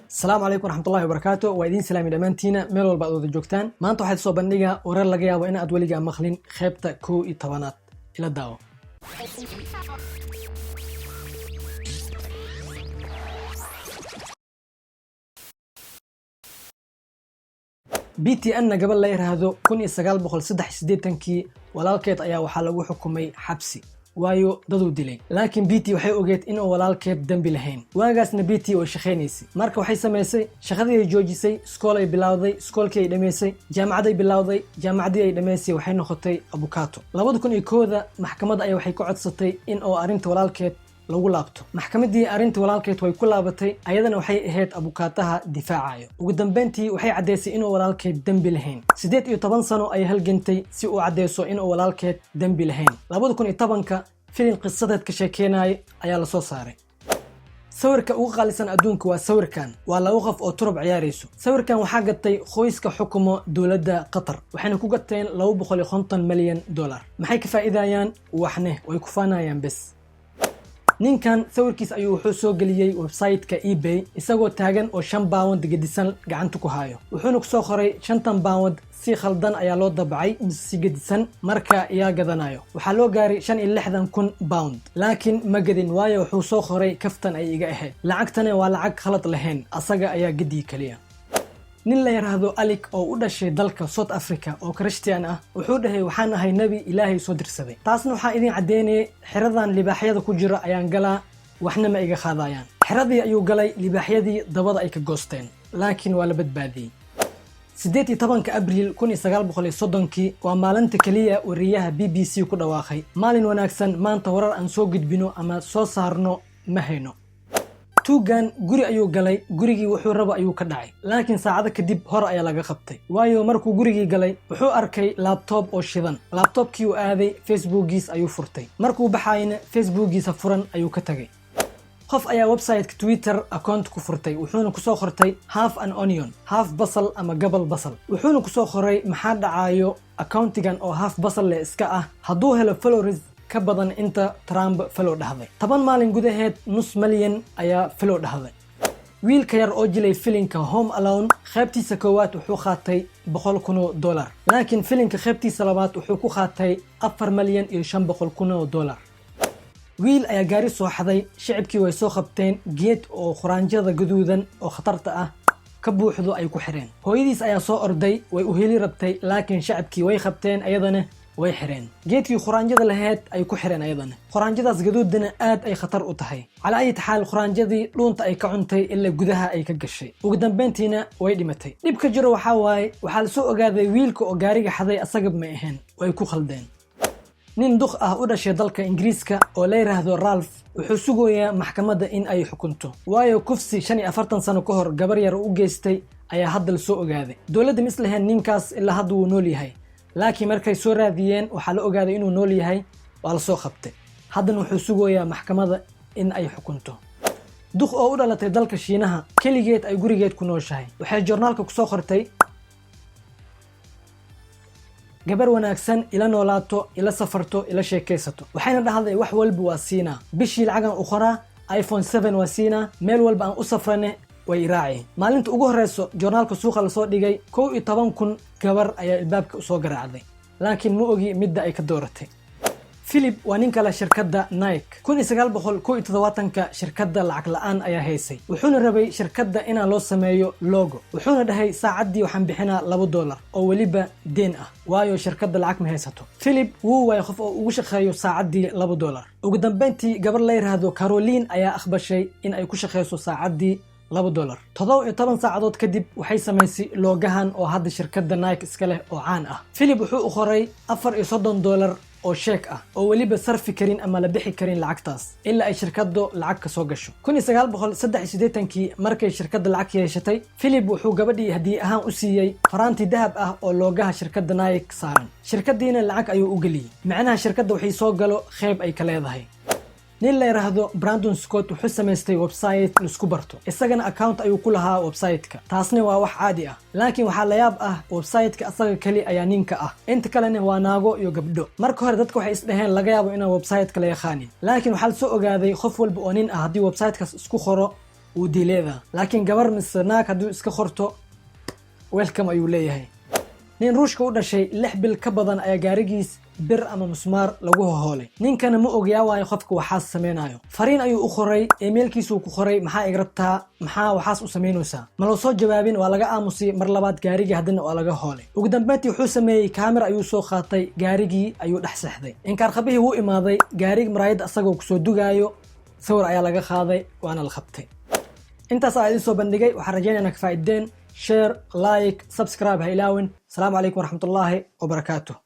السلام عليكم ورحمة الله وبركاته وإذين سلامي دمانتينا ميل والبعض وذا جوكتان ما أنتو حيث صوبانيغا ورر لغيا وإنا أدوليغا مخلين خيبتا كو إطوانات إلى الدعوة BTN قبل لا يرهدو كون إساقال بخل سدح سديتانكي walaalkeed ayaa waxaa lagu xukumay xabsi waayo dadu dilay laakiin BT waxay ogeed in uu walaalkeed dambi lahayn waagaasna BT way shaqeynaysay marka waxay sameysay shaqadii ay joojisay iskool ay bilowday iskoolkii ay dhameysay jaamacad ay bilowday jaamacadii ay dhameysay waxay noqotay abukato 2001 maxkamadda ay waxay ku codsatay in uu arinta walaalkeed lagu laabto maxkamadii arinta walaalkeed way ku laabatay ayadana waxay ahayd abukaataha difaacayo ugu dambeyntii waxay cadeysay inuu walaalkeed dambi lahayn 18 sano ay halgantay si uu cadeyso inuu walaalkeed dambi lahayn 2010 filim qisadeed ka sheekeynay ayaa la soo saaray sawirka ugu qaalisan adduunka waa sawirkan waa laba qof oo turub ciyaarayso sawirkan waxaa gatay qoyska xukumo dawladda Qatar waxayna ku gateen $250 milyan maxay ka faa'iidayaan waxne way ku faanayaan bas ninkan sawirkiis ayuu wuxuu soo galiyay website-ka eBay isagoo taagan oo 5 pound gedisan gacanta ku hayo wuxuuna ku soo qoray 5 pound si khaldan ayaa loo dabacay si gedisan marka ayaa gadanayo waxaa loo gaaray 65,000 pound laakiin ma gadin waayo wuxuu soo qoray kaftan ay iga ahayd lacagtana waa lacag khalad lahayn asaga ayaa gadi kaliya nin la yiraahdo Alik oo u dhashay dalka South Africa oo Christian ah wuxuu dhahay waxaan ahay nabi Ilaahay soo dirsaday taasna waxa idin cadeynay xiradan libaaxyada ku jira ayaan galaa waxna ma iga qaadayaan xiradii ayuu galay libaaxyadii dabada ay ka goosteen laakiin waa la badbaadiyay 18 Abriil 1930 waa maalinta kaliya wariyaha BBC ku dhawaaqay maalin wanaagsan maanta warar aan soo gudbino ama soo saarno ma hayno tuugan guri ayuu galay gurigii wuxuu rabo ayuu ka dhacay laakiin saacado kadib hor ayaa laga qabtay waayo markuu gurigii galay wuxuu arkay laptop oo shidan laptopkii uu aaday facebookiis ayuu furtay markuu baxayna facebookiisa furan ayuu ka tagay qof ayaa website-ka Twitter account ku furtay wuxuuna ku soo qortay half an onion half basal ama gabal basal wuxuuna ku soo qoray maxaa dhacayo accountigan oo half basal le iska ah hadduu helo followers ka badan inta Trump follow dhahday 10 maalin gudaheed nus milyan ayaa follow dhahday wiilka yar oo jilay filimka Home Alone qaybtiisa koowaad wuxuu qaatay $100,000 laakiin filimka qaybtiisa labaad wuxuu ku qaatay $4,500,000 wiil ayaa gaari soo xaday shicibkii way soo qabteen geed oo quraanjada gaduudan oo khatarta ah ka buuxdo ay ku xireen hooyadiis ayaa soo orday way u heli rabtay laakiin shicibkii way qabteen ayadana way xireen geedkii quraanjada lahayd ay ku xireen ayadana quraanjadaas gaduudana aad ay khatar u tahay cala ay taxaal quraanjadii dhuunta ay ka cuntay ilaa gudaha ay ka gashay ugu dambeyntiina way dhimatay dhibka jiro waxa waaye waxa la soo ogaaday wiilka oo gaariga xaday asaga ma ahayn way ku khaldeen nin duq ah u dhashay dalka Ingiriiska oo la yiraahdo Ralph wuxuu sugayaa maxkamadda in ay xukunto waayo kufsi 45 sano ka hor gabar yar u geystay ayaa hadda la soo ogaaday dawladda mislahan ninkaas ilaa hadda uu nool yahay laakiin markay soo raadiyeen waxa la ogaaday inuu nool yahay waa la soo qabtay haddana wuxuu sugayaa maxkamadda in ay xukunto duq oo u dhalatay dalka Shiinaha kaligeed ay gurigeed ku nooshahay waxay joornaalka ku soo qortay gabar wanaagsan ila noolaato ila safarto ila sheekaysato waxayna dhahday wax walba waa siina bishii lacagan u qoraa iPhone 7 waa siina meel walba aan u safrane way raaci maalinta ugu horeyso joornaalka suuqa la soo dhigay 11,000 gabar ayaa albaabka soo garaacday laakiin ma ogi midda ay ka dooratay Philip waa nin kale shirkadda Nike 1971 shirkadda lacag la'aan ayaa haysay wuxuuna rabay shirkadda in loo sameeyo logo wuxuuna dhahay saacadii waxaan bixinaa $2 oo waliba deen ah waayo shirkadda lacag ma haysato Philip wuu way qof oo ugu shaqeeyo saacadii $2 ugu dambeyntii gabar la yiraahdo Caroline ayaa aqbashay in ay ku shaqeyso saacadii $2 17 saacadood kadib waxay samaysay loogahan oo hadda shirkadda Nike iska leh oo caan ah Philip wuxuu u qoray $34 oo sheek ah oo waliba sarfi karin ama la bixi karin lacagtaas ilaa ay shirkaddu lacag ka soo gasho 1983 markay shirkadda lacag yeeshatay Philip wuxuu gabadhii hadii ahaan u siiyay faraanti dahab ah oo loogaha shirkadda Nike saaran shirkadiina lacag ayuu u galiyay macnaha shirkadda waxay soo galo qayb ay ka leedahay nin la yiraahdo Brandon Scott wuxuu sameystay website isku barto isagana account ayuu ku lahaa website-ka taasna waa wax caadi ah laakiin waxa la yaab ah website-ka asaga kali ayaa ninka ah inta kalena waa naago iyo gabdho marka hore dadku waxay isdhaheen laga yaabo inuu website-ka la yaqaanin laakiin waxa la soo ogaaday qof walba oo nin ah hadii website-kaas isku qoro وديليدا لكن قبر مسناك هدو اسك خورتو ويلكم أيو ليهي نين روشka u dhashay 6 bil ka badan ayaa gaarigiis bir ama musmaar lagu hoolay ninkana ma ogaa waayo qofka waxa sameeynaayo fariin ayuu u qoray emailkiisu ku qoray maxaa iga rabtaa maxaa waxaas u sameeynaysaa ma loo soo jawaabin waa laga aamusay mar labaad gaarigii hadana waa laga hoolay ugu dambeyntii wuxuu sameeyay kaamira ayuu soo qaatay gaarigii ayuu dhex saxday inkaar qabihii uu imaaday gaariga maraayad asagoo ku soo dugaayo sawir ayaa laga qaaday waana la qabtay intaas ayaa idin soo bandhigay waxaan rajaynayaa ka faa'iideen share like subscribe ha ilaawin السلام عليكم ورحمة الله وبركاته.